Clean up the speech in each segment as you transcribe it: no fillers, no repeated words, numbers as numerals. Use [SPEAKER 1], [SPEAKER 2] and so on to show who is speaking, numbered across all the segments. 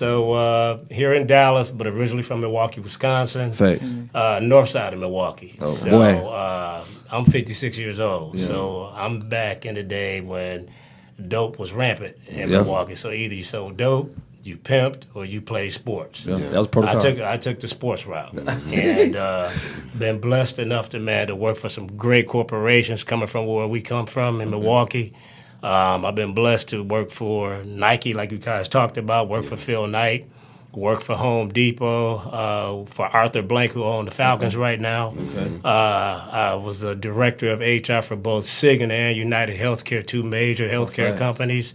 [SPEAKER 1] So here in Dallas, but originally from Milwaukee, Wisconsin.
[SPEAKER 2] Facts.
[SPEAKER 1] North side of Milwaukee.
[SPEAKER 2] Oh,
[SPEAKER 1] so
[SPEAKER 2] boy.
[SPEAKER 1] I'm 56 years old.
[SPEAKER 2] Yeah.
[SPEAKER 1] So I'm back in the day when dope was rampant in
[SPEAKER 2] Yeah.
[SPEAKER 1] Milwaukee. So either you sold dope, you pimped, or you played sports.
[SPEAKER 2] Yeah. That was protocol.
[SPEAKER 1] I took the sports route, and been blessed enough to work for some great corporations coming from where we come from in Milwaukee. I've been blessed to work for Nike, like you guys talked about, work for Phil Knight, work for Home Depot, for Arthur Blank, who owns the Falcons right now. I was the director of HR for both Cigna and United Healthcare, two major healthcare companies.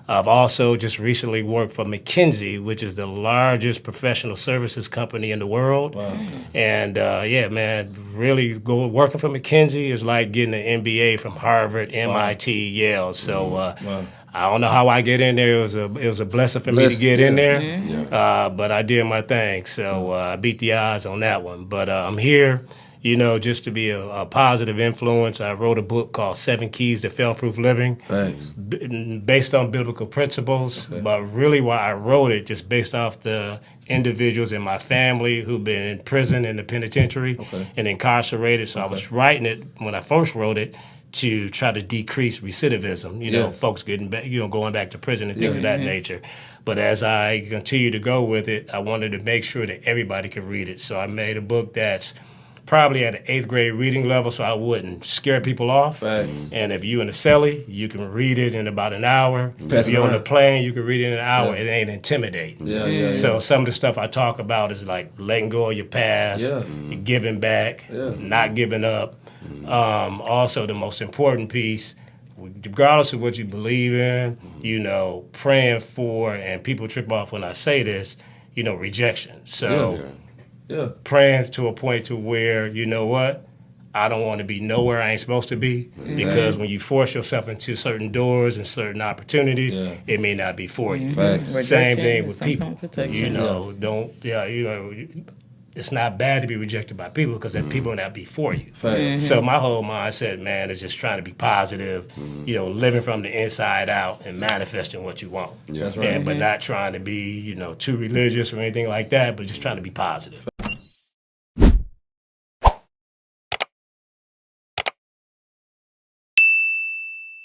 [SPEAKER 1] I've also just recently worked for McKinsey, which is the largest professional services company in the world.
[SPEAKER 2] Wow.
[SPEAKER 1] And really working for McKinsey is like getting an MBA from Harvard, MIT, Yale. So I don't know how I get in there. It was a blessing for me to get in there, but I did my thing. So I beat the odds on that one. But I'm here, just to be a positive influence. I wrote a book called 7 Keys to Fail-Proof Living, based on biblical principles. But really why I wrote it, just based off the individuals in my family who've been in prison, in the penitentiary, and incarcerated. So I was writing it when I first wrote it to try to decrease recidivism, folks getting back, going back to prison and things of that nature. But as I continue to go with it, I wanted to make sure that everybody could read it. So I made a book that's probably at an 8th grade reading level, so I wouldn't scare people off. And if you're in the celly, you can read it in about an hour. If you're on the plane, you can read it in an hour. It ain't intimidating. So some of the stuff I talk about is like letting go of your past, giving back, not giving up. Also, the most important piece, regardless of what you believe in, praying for, and people trip off when I say this, rejection. So praying to a point to where, I don't want to be nowhere I ain't supposed to be, because when you force yourself into certain doors and certain opportunities, it may not be for you. Same thing with people. It's not bad to be rejected by people, because that people may not be for you. So my whole mindset, man, is just trying to be positive, living from the inside out and manifesting what you want. But not trying to be, too religious or anything like that, but just trying to be positive.